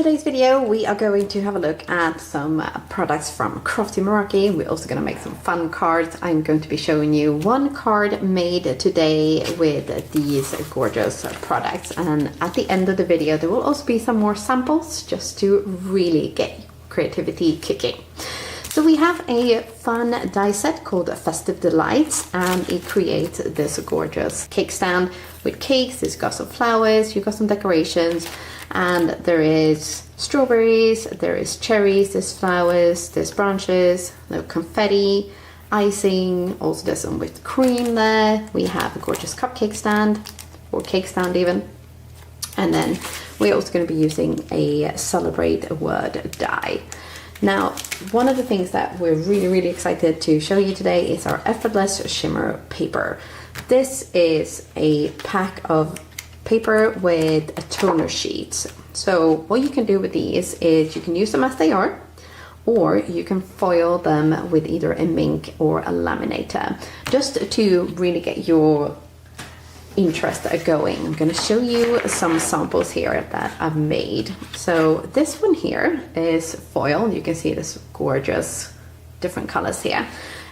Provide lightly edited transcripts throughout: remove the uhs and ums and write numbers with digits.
today's video we are going to have a look at some products from Crafty Meraki. We're also going to make some fun cards. I'm going to be showing you one card made today with these gorgeous products, and at the end of the video there will also be some more samples just to really get creativity kicking. So we have a fun die set called Festive Delights, and it creates this gorgeous cake stand with cakes. It's got some flowers, you've got some decorations, and there is strawberries, there is cherries, there's flowers, there's branches, little confetti, icing, also there's some whipped cream there. We have a gorgeous cupcake stand, or cake stand even. And then we're also going to be using a Celebrate a Word die. Now, one of the things that we're really excited to show you today is our Effortless Shimmer paper. This is a pack of paper with a toner sheet. So what you can do with these is you can use them as they are, or you can foil them with either a Mink or a Laminator, just to really get your interest going. I'm going to show you some samples here that I've made. So this one here is foil. You can see this gorgeous different colors here.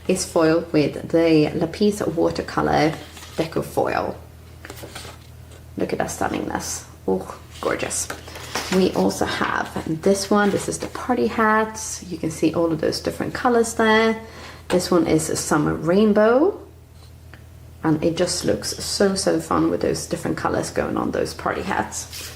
It's foiled with the Lapis watercolor deco foil. Look at that stunningness. Oh, gorgeous. We also have this one. This is the party hats. You can see all of those different colors there. This one is a summer rainbow. And it just looks so fun with those different colors going on those party hats.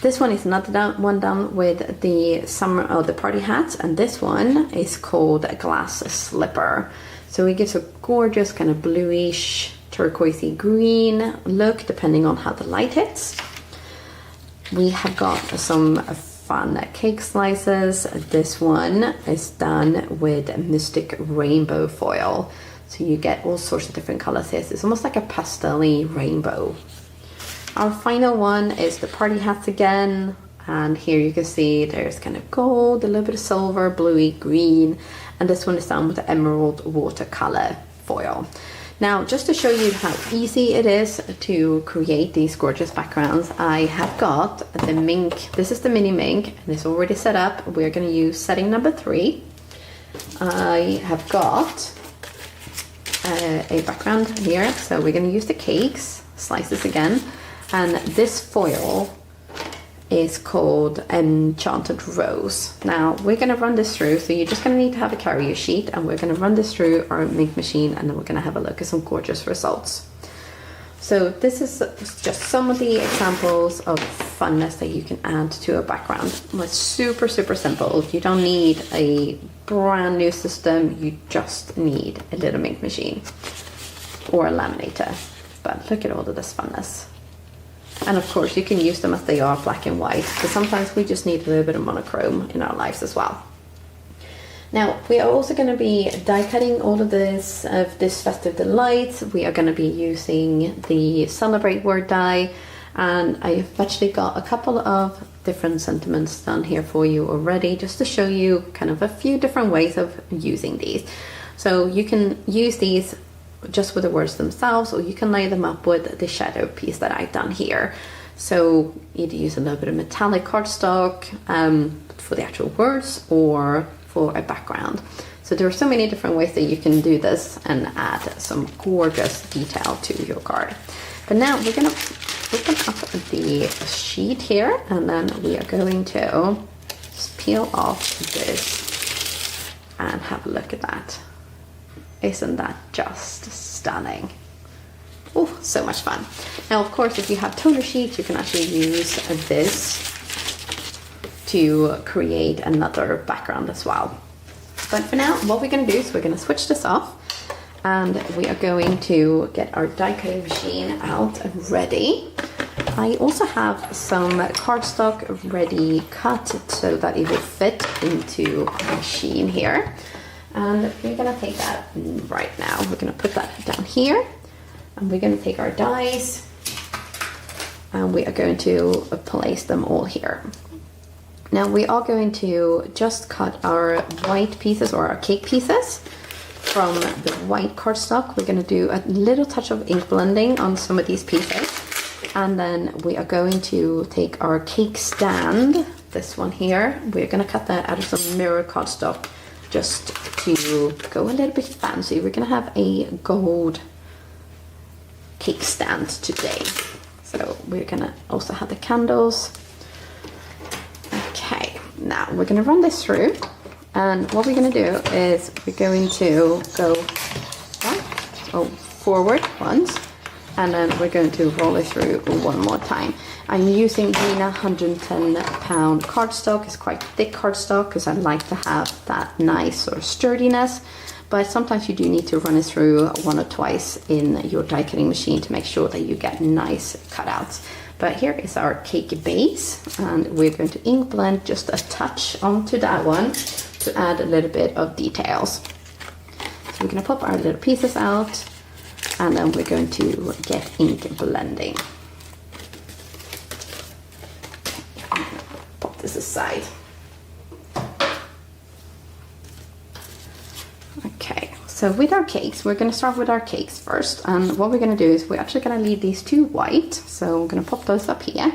This one is another one done with the summer or the party hats, and this one is called a glass slipper. So it gives a gorgeous kind of bluish turquoisey green look depending on how the light hits. We have got some fun cake slices. This one is done with Mystic Rainbow foil. So you get all sorts of different colors here. So it's almost like a pastel-y rainbow. Our final one is the party hats again. And here you can see there's kind of gold, a little bit of silver, bluey, green. And this one is done with the emerald watercolor foil. Now, just to show you how easy it is to create these gorgeous backgrounds, I have got the Mink. This is the mini Mink, and it's already set up. We're going to use setting number 3. I have got a background here, so we're going to use the cakes slices again, and this foil is called Enchanted Rose. Now we're going to run this through, so you're just going to need to have a carrier sheet, and we're going to run this through our Mink machine, and then we're going to have a look at some gorgeous results. So this is just some of the examples of funness that you can add to a background. It's super simple. You don't need a brand new system, you just need a little Mink machine or a Laminator. But look at all of this funness. And of course you can use them as they are, black and white, but sometimes we just need a little bit of monochrome in our lives as well. Now we are also going to be die cutting all of this Festive Delights. We are going to be using the Celebrate Word die, and I've actually got a couple of different sentiments done here for you already, just to show you kind of a few different ways of using these. So you can use these just with the words themselves, or you can lay them up with the shadow piece that I've done here. So either use a little bit of metallic cardstock for the actual words, or for a background. So there are so many different ways that you can do this and add some gorgeous detail to your card. But now we're going to open up the sheet here, and then we are going to just peel off this and have a look at that. Isn't that just stunning? Oh, so much fun. Now, of course, if you have toner sheets, you can actually use this to create another background as well. But for now, what we're going to do is we're going to switch this off, and we are going to get our die cutting machine out and ready. I also have some cardstock ready cut so that it will fit into the machine here. And we're going to take that right now. We're going to put that down here, and we're going to take our dies, and we are going to place them all here. Now we are going to just cut our white pieces, or our cake pieces, from the white cardstock. We're going to do a little touch of ink blending on some of these pieces, And then we are going to take our cake stand, this one here. We're going to cut that out of some mirror cardstock just to go a little bit fancy. We're going to have a gold cake stand today. So we're going to also have the candles. Okay, now we're going to run this through. And what we're going to do is we're going to go back, forward once. And then we're going to roll it through one more time. I'm using Dina 110-pound cardstock. It's quite thick cardstock because I like to have that nice sort of sturdiness. But sometimes you do need to run it through one or twice in your die cutting machine to make sure that you get nice cutouts. But here is our cake base, and we're going to ink blend just a touch onto that one to add a little bit of details. So we're going to pop our little pieces out. And then we're going to get ink blending. Pop this aside. Okay, so with our cakes, we're going to start with our cakes first. And what we're going to do is we're actually going to leave these two white. So we're going to pop those up here.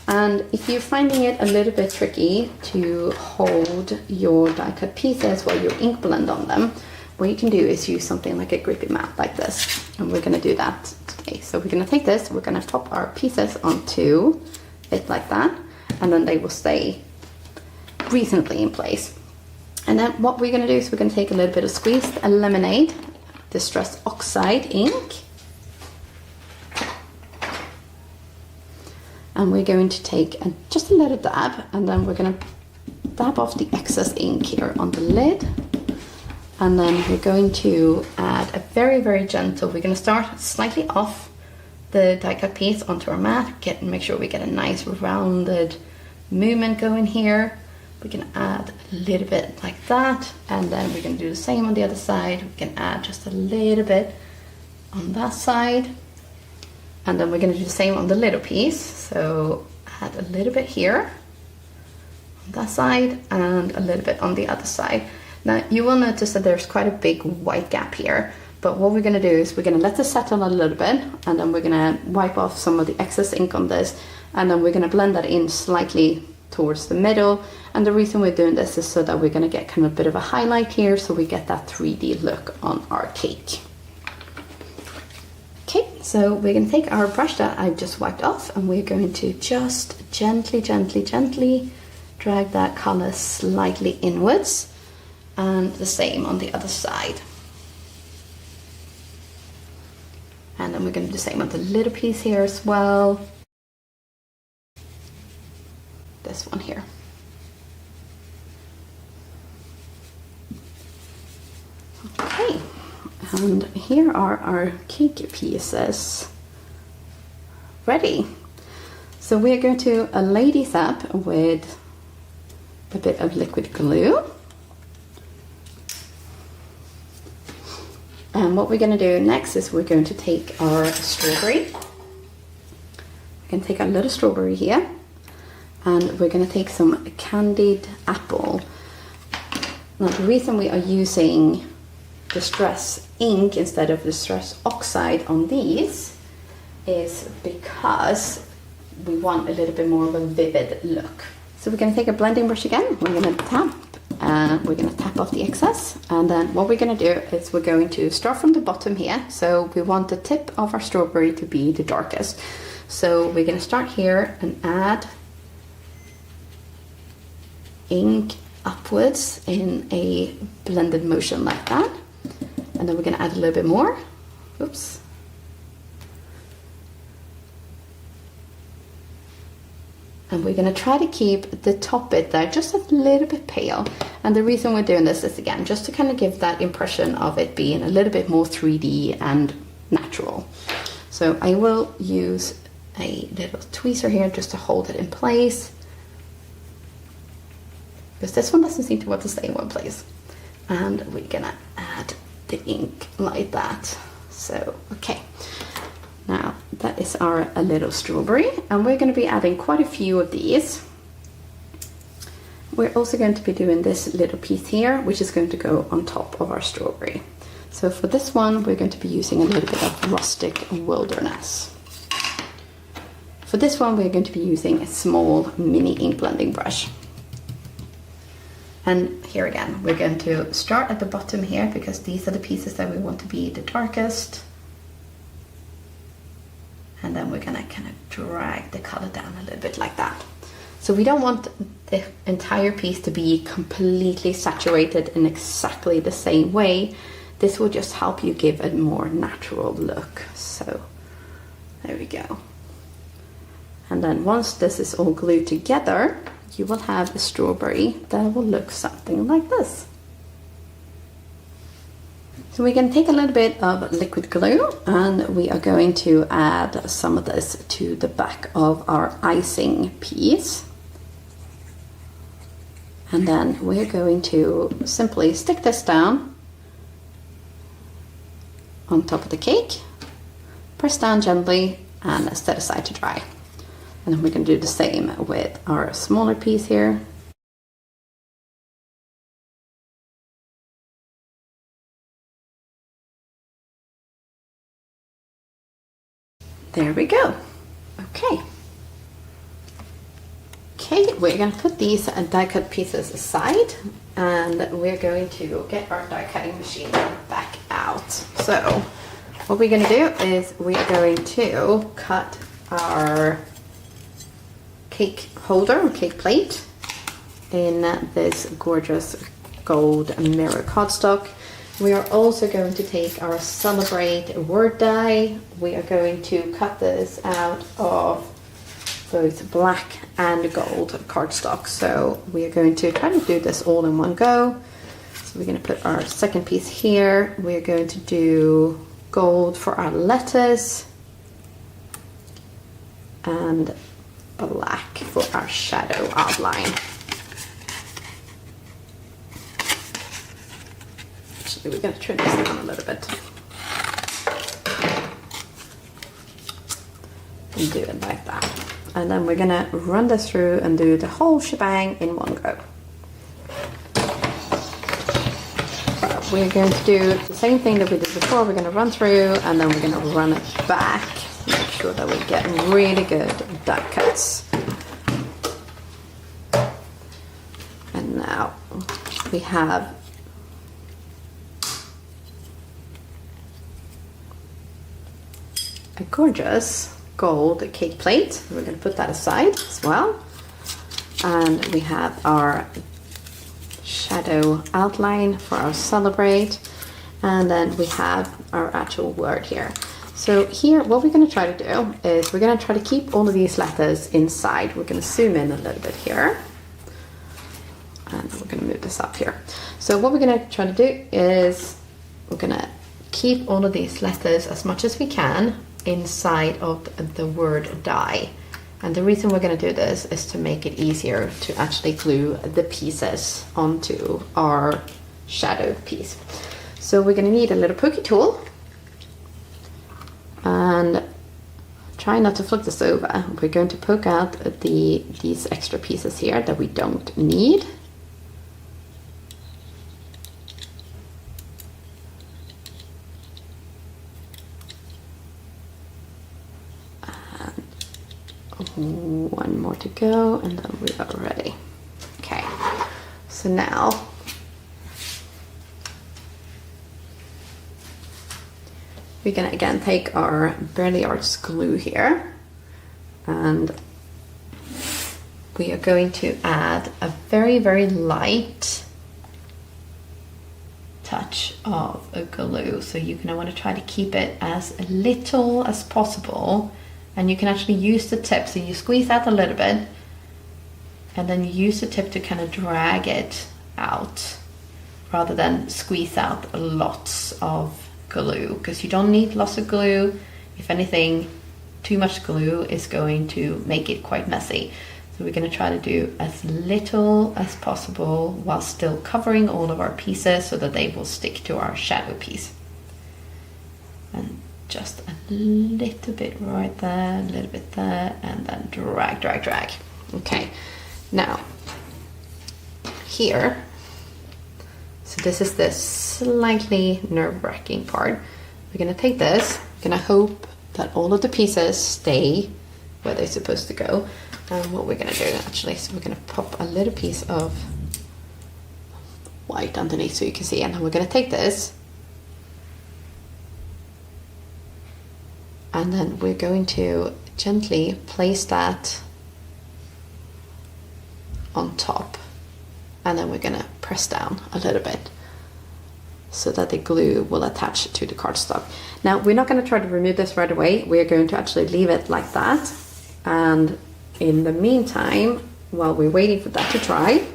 And if you're finding it a little bit tricky to hold your die cut pieces while you ink blend on them, what you can do is use something like a grippy mat like this. And we're going to do that today. So we're going to take this, we're going to pop our pieces onto it like that. And then they will stay reasonably in place. And then what we're going to do is we're going to take a little bit of squeezed lemonade, distressed oxide ink. And we're going to take just a little dab. And then we're going to dab off the excess ink here on the lid. And then we're going to add a very, very gentle, we're going to start slightly off the die cut piece onto our mat, make sure we get a nice rounded movement going here. We can add a little bit like that, and then we're going to do the same on the other side. We can add just a little bit on that side, and then we're going to do the same on the little piece. So add a little bit here on that side and a little bit on the other side. Now you will notice that there's quite a big white gap here, but what we're going to do is we're going to let this settle a little bit, and then we're going to wipe off some of the excess ink on this, and then we're going to blend that in slightly towards the middle. And the reason we're doing this is so that we're going to get kind of a bit of a highlight here, so we get that 3D look on our cake. Okay, so we're going to take our brush that I've just wiped off, and we're going to just gently drag that color slightly inwards. And the same on the other side. And then we're going to do the same on the little piece here as well. This one here. Okay, and here are our cake pieces ready. So we're going to lay these up with a bit of liquid glue. And what we're going to do next is we're going to take our strawberry. We can take a little strawberry here, and we're going to take some candied apple. Now the reason we are using distress ink instead of distress oxide on these is because we want a little bit more of a vivid look. So we're going to take a blending brush again. We're going to tap. We're going to tap off the excess, and then what we're going to do is we're going to start from the bottom here. So we want the tip of our strawberry to be the darkest. So we're going to start here and add ink upwards in a blended motion like that. And then we're going to add a little bit more. Oops. And we're going to try to keep the top bit there just a little bit pale. And the reason we're doing this is, again, just to kind of give that impression of it being a little bit more 3D and natural. So I will use a little tweezer here just to hold it in place, because this one doesn't seem to want to stay in one place. And we're going to add the ink like that. So, okay. Now that is our little strawberry, and we're going to be adding quite a few of these. We're also going to be doing this little piece here, which is going to go on top of our strawberry. So for this one, we're going to be using a little bit of rustic wilderness. For this one, we're going to be using a small mini ink blending brush. And here again, we're going to start at the bottom here because these are the pieces that we want to be the darkest. And then we're gonna kind of drag the color down a little bit like that. So we don't want the entire piece to be completely saturated in exactly the same way. This will just help you give a more natural look. So there we go. And then once this is all glued together, you will have a strawberry that will look something like this. So we're going to take a little bit of liquid glue and we are going to add some of this to the back of our icing piece. And then we're going to simply stick this down on top of the cake, press down gently and set aside to dry. And then we're going to do the same with our smaller piece here. There we go. Okay. Okay, we're going to put these die cut pieces aside and we're going to get our die cutting machine back out. So what we're going to do is we are going to cut our cake holder or cake plate in this gorgeous gold mirror cardstock. We are also going to take our Celebrate word die. We are going to cut this out of both black and gold cardstock. So we are going to try to do this all in one go. So we're going to put our second piece here. We're going to do gold for our letters and black for our shadow outline. Actually, we're going to trim this down a little bit and do it like that. And then we're going to run this through and do the whole shebang in one go. We're going to do the same thing that we did before. We're going to run through and then we're going to run it back. Make sure that we get really good die cuts. And now we have a gorgeous gold cake plate. We're going to put that aside as well. And we have our shadow outline for our Celebrate. And then we have our actual word here. So here, what we're going to try to do is we're going to try to keep all of these letters inside. We're going to zoom in a little bit here. And we're going to move this up here. So what we're going to try to do is we're going to keep all of these letters as much as we can inside of the word die. And the reason we're going to do this is to make it easier to actually glue the pieces onto our shadow piece. So we're going to need a little pokey tool and try not to flip this over. We're going to poke out these extra pieces here that we don't need. One more to go and then we are ready. Okay, so now we're gonna again take our Burley Arts glue here and we are going to add a very, very light touch of a glue. So you're gonna want to try to keep it as little as possible. And you can actually use the tip, so you squeeze out a little bit and then you use the tip to kind of drag it out rather than squeeze out lots of glue, because you don't need lots of glue. If anything, too much glue is going to make it quite messy. So we're going to try to do as little as possible while still covering all of our pieces so that they will stick to our shadow piece. And just a little bit right there, a little bit there, and then drag, drag, drag. Okay, now here, so this is the slightly nerve-wracking part. We're gonna take this, we're gonna hope that all of the pieces stay where they're supposed to go. And what we're gonna do actually, so we're gonna pop a little piece of white underneath so you can see, and then we're gonna take this and then we're going to gently place that on top, and then we're gonna press down a little bit so that the glue will attach to the cardstock. Now we're not going to try to remove this right away, we're going to actually leave it like that, and in the meantime, while we're waiting for that to dry,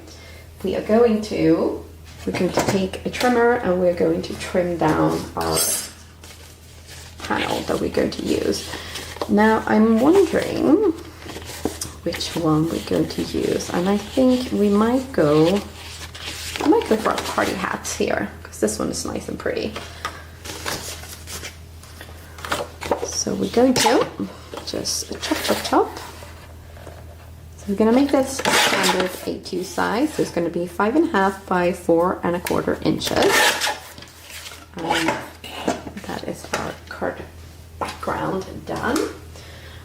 we're going to take a trimmer and we're going to trim down our panel that we're going to use. Now I'm wondering which one we're going to use, and I think we might go for our party hats here, because this one is nice and pretty. So we're going to just chop. So we're going to make this a standard A2 size. So it's going to be 5.5 by 4.25 inches. And that is our card background done.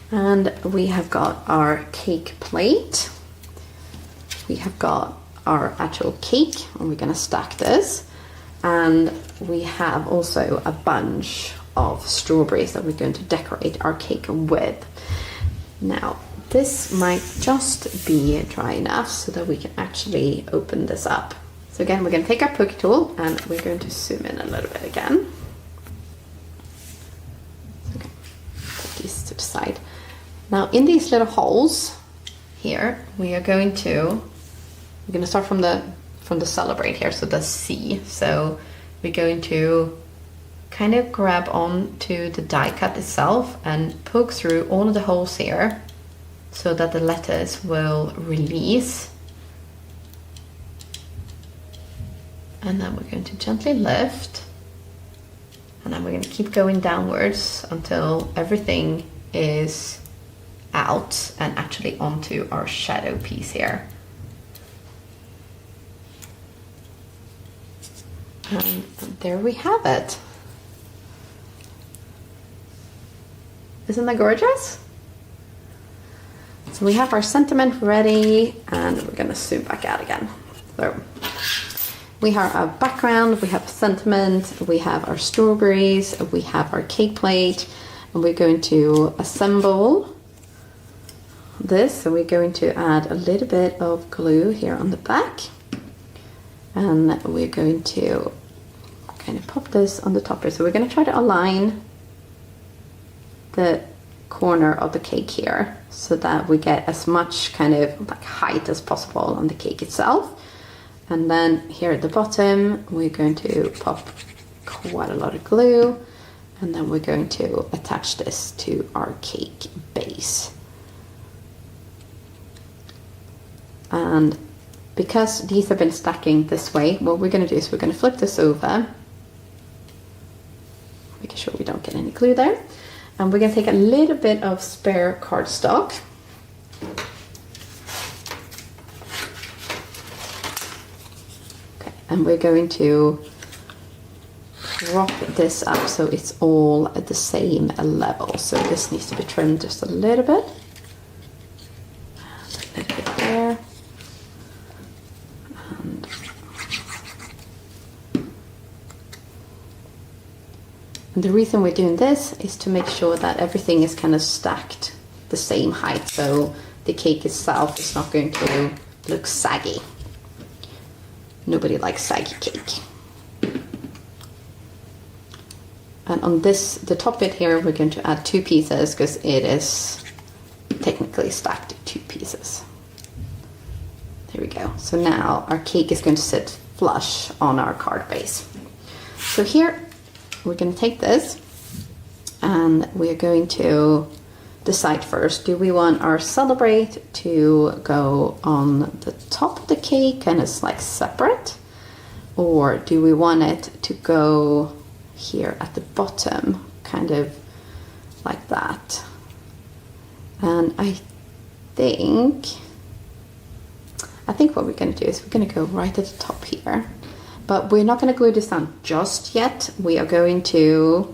And we have got our cake plate. We have got our actual cake, and we're going to stack this. And we have also a bunch of strawberries that we're going to decorate our cake with. Now, this might just be dry enough so that we can actually open this up. So again, we're going to take our poke tool and we're going to zoom in a little bit again. Okay, put these to the side. Now, in these little holes here, we're going to start from the celebrate here, so the C. So we're going to kind of grab on to the die cut itself and poke through all of the holes here so that the letters will release. And then we're going to gently lift, and then we're going to keep going downwards until everything is out and actually onto our shadow piece here. And there we have it. Isn't that gorgeous? So we have our sentiment ready, and we're going to zoom back out again. So we have our background, we have sentiment, we have our strawberries, we have our cake plate, and we're going to assemble this. So we're going to add a little bit of glue here on the back, and we're going to kind of pop this on the top here. So we're going to try to align the corner of the cake here so that we get as much kind of like height as possible on the cake itself. And then here at the bottom, we're going to pop quite a lot of glue, and then we're going to attach this to our cake base. And because these have been stacking this way, what we're going to do is we're going to flip this over, making sure we don't get any glue there. And we're going to take a little bit of spare cardstock. Okay, and we're going to prop this up so it's all at the same level. So this needs to be trimmed just a little bit. And a little bit there. And the reason we're doing this is to make sure that everything is kind of stacked the same height, so the cake itself is not going to look saggy. Nobody likes saggy cake. And on this, the top bit here, we're going to add 2 pieces because it is technically stacked 2 pieces. There we go. So now our cake is going to sit flush on our card base. So here, we're going to take this and we're going to decide first, do we want our celebrate to go on the top of the cake and it's like separate, or do we want it to go here at the bottom, kind of like that? And I think what we're going to do is we're going to go right at the top here. But we're not going to glue this on just yet. We are going to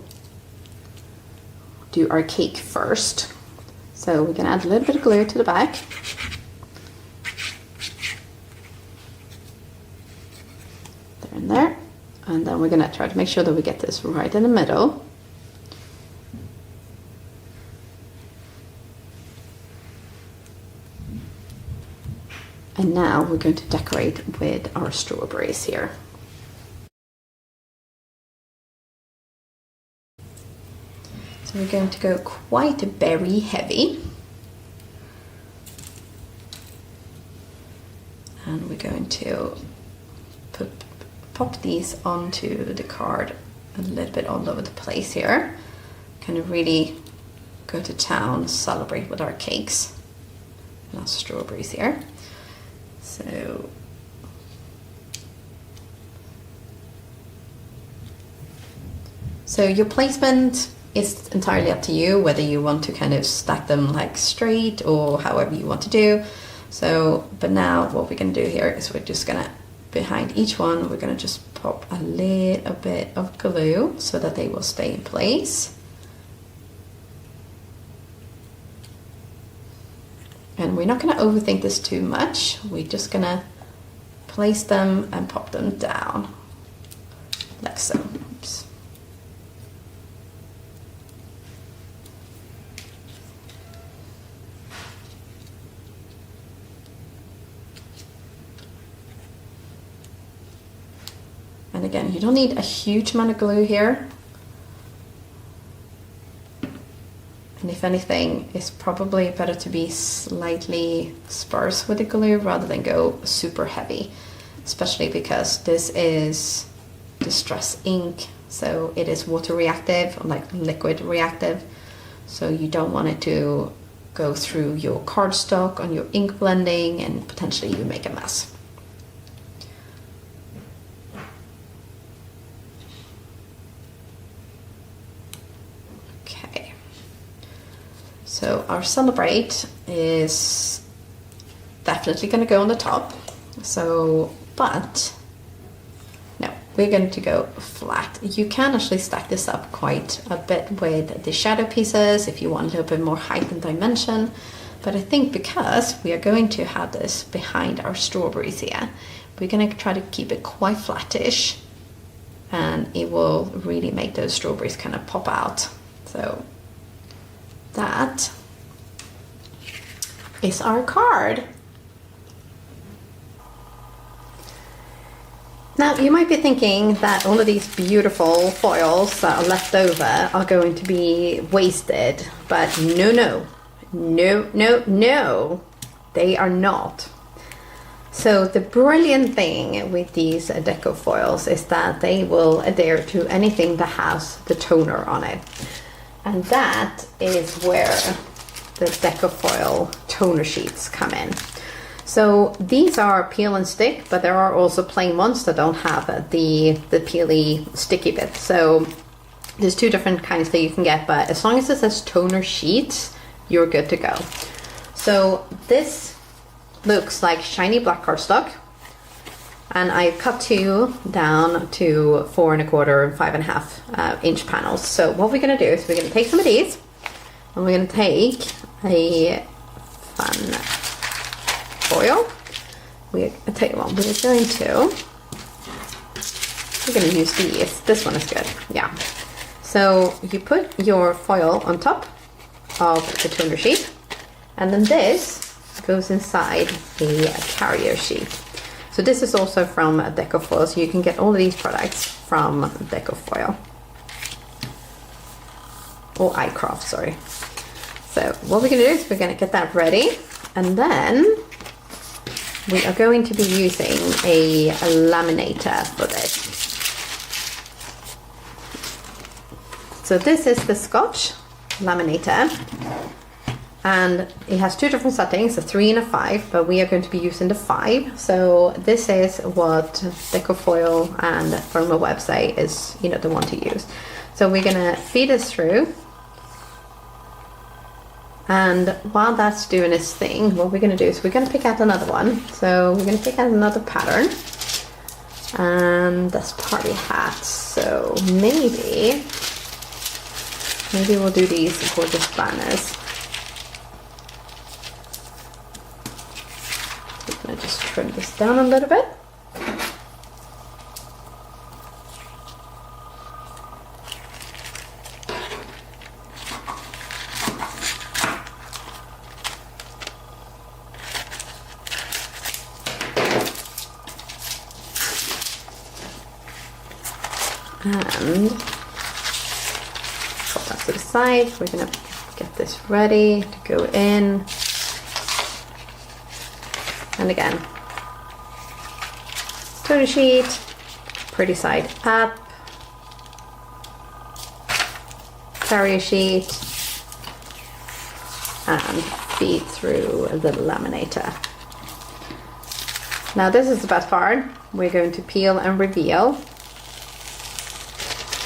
do our cake first. So we can add a little bit of glue to the back. There and there. And then we're going to try to make sure that we get this right in the middle. And now we're going to decorate with our strawberries here. So we're going to go quite very heavy. And we're going to pop these onto the card a little bit all over the place here. Kind of really go to town, celebrate with our cakes and our strawberries here. So your placement is entirely up to you, whether you want to kind of stack them like straight or however you want to do. So, but now what we're going to do here is we're just going to, behind each one, we're going to just pop a little bit of glue so that they will stay in place. And we're not going to overthink this too much. We're just going to place them and pop them down like so. Oops. And again, you don't need a huge amount of glue here. And if anything, it's probably better to be slightly sparse with the glue rather than go super heavy, especially because this is distress ink, so it is water reactive, or like liquid reactive. So you don't want it to go through your cardstock on your ink blending and potentially you make a mess. So our celebrate is definitely going to go on the top. So, but no, we're going to go flat. You can actually stack this up quite a bit with the shadow pieces if you want a little bit more height and dimension. But I think because we are going to have this behind our strawberries here, we're going to try to keep it quite flattish, and it will really make those strawberries kind of pop out. So that is our card. Now you might be thinking that all of these beautiful foils that are left over are going to be wasted, but no, they are not. So the brilliant thing with these deco foils is that they will adhere to anything that has the toner on it. And that is where the deco foil toner sheets come in. So these are peel and stick, but there are also plain ones that don't have the peely sticky bit. So there's two different kinds that you can get, but as long as it says toner sheets, you're good to go. So this looks like shiny black cardstock. And I cut two down to 4 1/4 and 5 1/2 inch panels. So what we're going to do is we're going to take some of these and we're going to take a fun foil. I'll tell you what, we're going to use these. This one is good, yeah. So you put your foil on top of the toner sheet, and then this goes inside the carrier sheet. So this is also from Deco Foil, so you can get all of these products from Deco Foil. Or iCraft, sorry. So what we're going to do is we're going to get that ready, and then we are going to be using a laminator for this. So this is the Scotch laminator. And it has two different settings, a 3 and a 5, but we are going to be using the 5. So this is what Deco Foil and Firma website is, the one to use. So we're gonna feed this through, and while that's doing its thing, what we're gonna do is we're gonna pick out another one. So we're gonna pick out another pattern, and that's party hats. So maybe we'll do these gorgeous banners. down a little bit. And put that to the side. We're gonna get this ready to go in. And again, toner sheet, pretty side up, carrier sheet, and feed through the laminator. Now this is the best part. We're going to peel and reveal.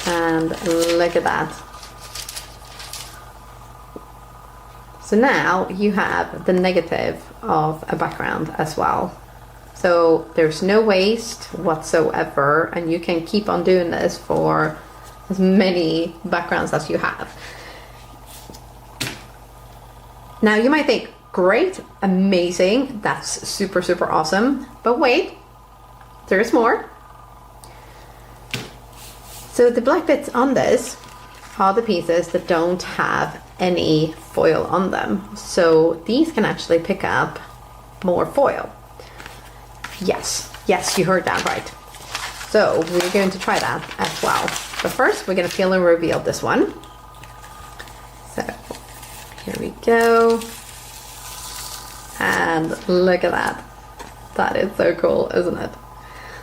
And look at that. So now you have the negative of a background as well. So there's no waste whatsoever, and you can keep on doing this for as many backgrounds as you have. Now you might think, great, amazing, that's super, super awesome. But wait, there's more. So the black bits on this are the pieces that don't have any foil on them. So these can actually pick up more foil. Yes, you heard that right. So we're going to try that as well. But first we're going to peel and reveal this one. So here we go. And look at that. That is so cool, isn't it?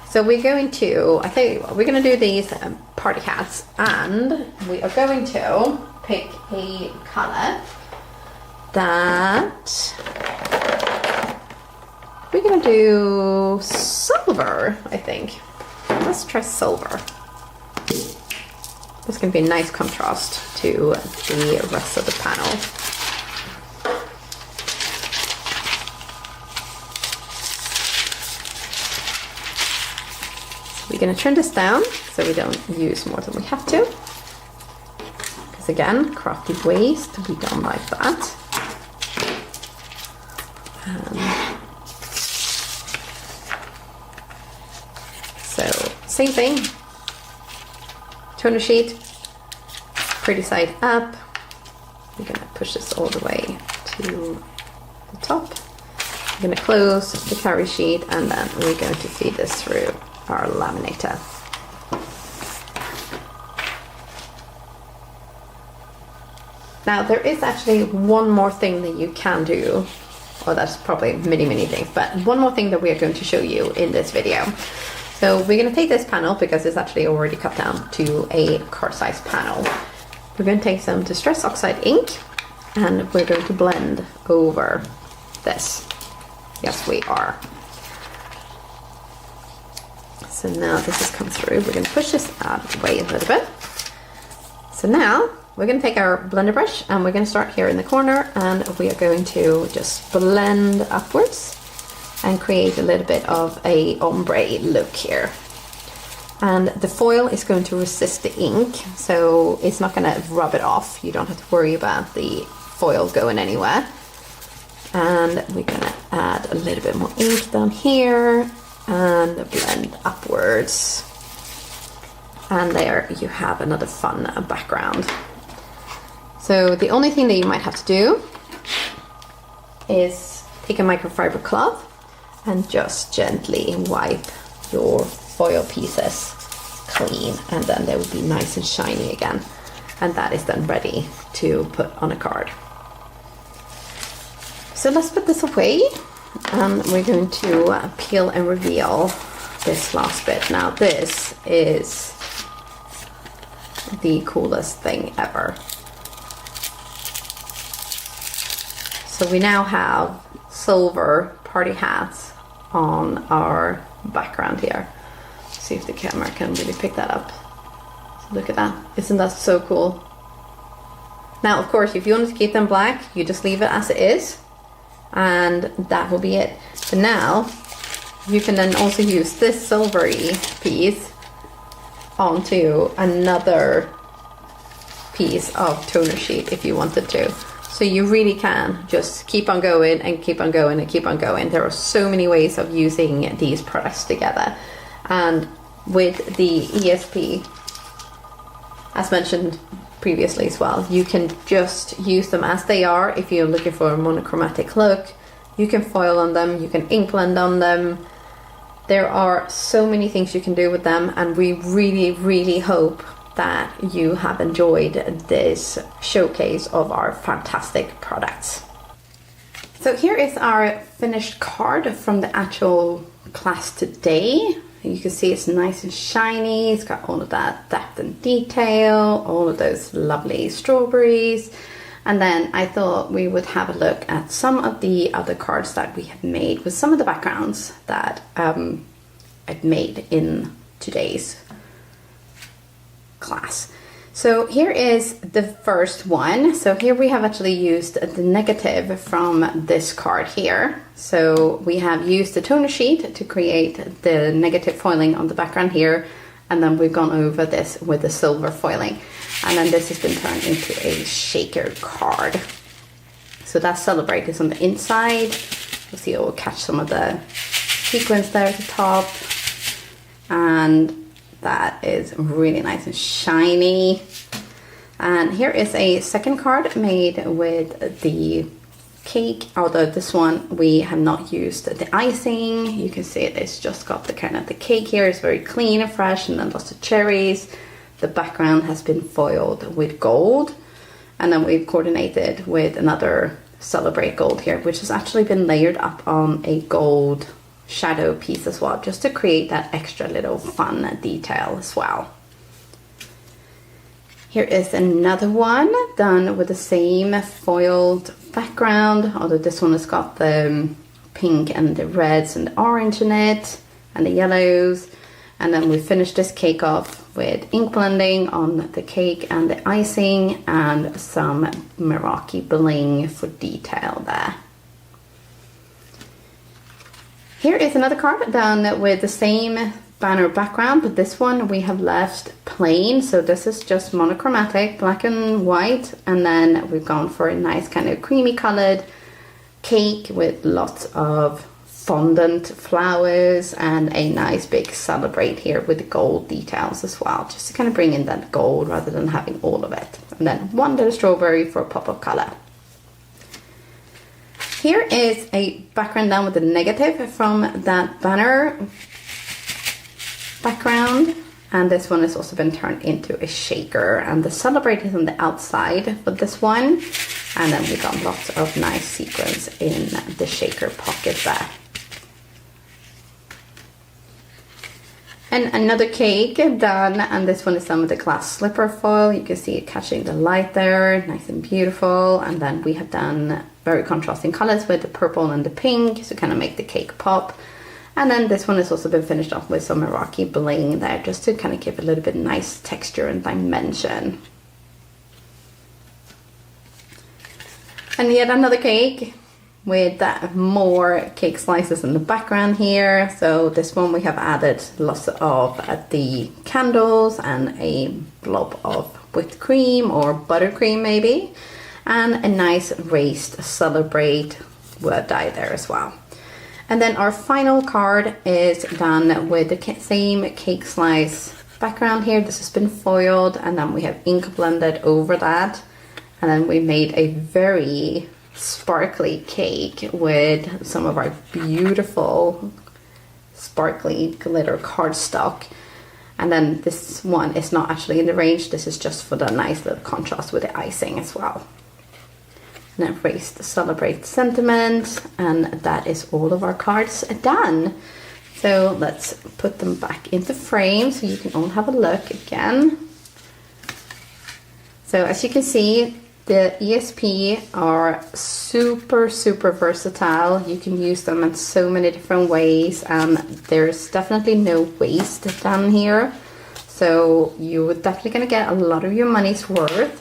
So we're going to, I tell you what, we're going to do these party hats, and we are going to pick a color that we're going to do silver, I think. Let's try silver. That's going to be a nice contrast to the rest of the panel. We're going to trim this down so we don't use more than we have to. Because again, crafty waste, we don't like that. So, same thing. Toner sheet, pretty side up. We're going to push this all the way to the top. We're going to close the carry sheet, and then we're going to feed this through our laminator. Now there is actually one more thing that you can do, or that's probably many things, but one more thing that we are going to show you in this video. So we're going to take this panel, because it's actually already cut down to a card size panel. We're going to take some Distress Oxide ink, and we're going to blend over this. Yes, we are. So now this has come through. We're going to push this out of the way a little bit. So now we're going to take our blender brush, and we're going to start here in the corner, and we are going to just blend upwards and create a little bit of a ombre look here. And the foil is going to resist the ink, so it's not going to rub it off. You don't have to worry about the foil going anywhere. And we're going to add a little bit more ink down here and blend upwards. And there you have another fun background. So the only thing that you might have to do is take a microfiber cloth and just gently wipe your foil pieces clean, and then they will be nice and shiny again. And that is then ready to put on a card. So let's put this away, and we're going to peel and reveal this last bit. Now this is the coolest thing ever. So we now have silver party hats on our background here. Let's see if the camera can really pick that up. So look at that. Isn't that so cool? Now, of course, if you want to keep them black, you just leave it as it is, and that will be it. But now you can then also use this silvery piece onto another piece of toner sheet if you wanted to. So you really can just keep on going and keep on going and keep on going. There are so many ways of using these products together. And with the ESP, as mentioned previously as well, you can just use them as they are. If you're looking for a monochromatic look, you can foil on them, you can ink blend on them. There are so many things you can do with them, and we really hope that you have enjoyed this showcase of our fantastic products. So here is our finished card from the actual class today. You can see it's nice and shiny, it's got all of that depth and detail, all of those lovely strawberries. And then I thought we would have a look at some of the other cards that we have made with some of the backgrounds that I've made in today's class. So here is the first one. So here we have actually used the negative from this card here. So we have used the toner sheet to create the negative foiling on the background here, and then we've gone over this with the silver foiling, and then this has been turned into a shaker card. So that Celebrate is on the inside. You'll see it will catch some of the sequins there at the top, and that is really nice and shiny. And here is a second card made with the cake, although this one we have not used the icing. You can see it's just got the kind of the cake here is very clean and fresh, and then lots of cherries. The background has been foiled with gold, and then we've coordinated with another Celebrate gold here, which has actually been layered up on a gold shadow piece as well, just to create that extra little fun detail as well. Here is another one done with the same foiled background, although this one has got the pink and the reds and the orange in it, and the yellows. And then we finished this cake off with ink blending on the cake and the icing, and some Meraki bling for detail there. Here is another card done with the same banner background, but this one we have left plain. So this is just monochromatic, black and white, and then we've gone for a nice kind of creamy colored cake with lots of fondant flowers and a nice big Celebrate here with the gold details as well, just to kind of bring in that gold rather than having all of it. And then one little strawberry for a pop of color. Here is a background done with the negative from that banner background, and this one has also been turned into a shaker, and the Celebrate is on the outside for this one, and then we got lots of nice sequins in the shaker pocket there. And another cake done, and this one is done with the glass slipper foil. You can see it catching the light there, nice and beautiful. And then we have done very contrasting colors with the purple and the pink to kind of make the cake pop. And then this one has also been finished off with some Meraki bling there, just to kind of give a little bit nice texture and dimension. And yet another cake with that more cake slices in the background here. So this one we have added lots of the candles and a blob of whipped cream or buttercream maybe, and a nice raised Celebrate word dye there as well. And then our final card is done with the same cake slice background here. This has been foiled, and then we have ink blended over that. And then we made a very sparkly cake with some of our beautiful sparkly glitter cardstock. And then this one is not actually in the range. This is just for the nice little contrast with the icing as well. And then raise the Celebrate sentiment, and that is all of our cards done. So let's put them back into frame so you can all have a look again. So as you can see, the ESP are super versatile. You can use them in so many different ways, and there's definitely no waste done here. So you're definitely going to get a lot of your money's worth.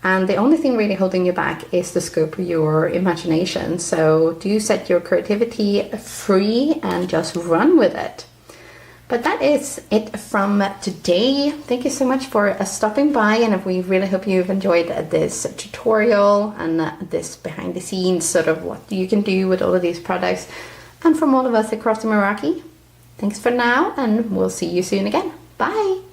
And the only thing really holding you back is the scope of your imagination. So do set your creativity free and just run with it. But that is it from today. Thank you so much for stopping by, and we really hope you've enjoyed this tutorial and this behind the scenes sort of what you can do with all of these products. And from all of us at Crafty Meraki, thanks for now, and we'll see you soon again. Bye!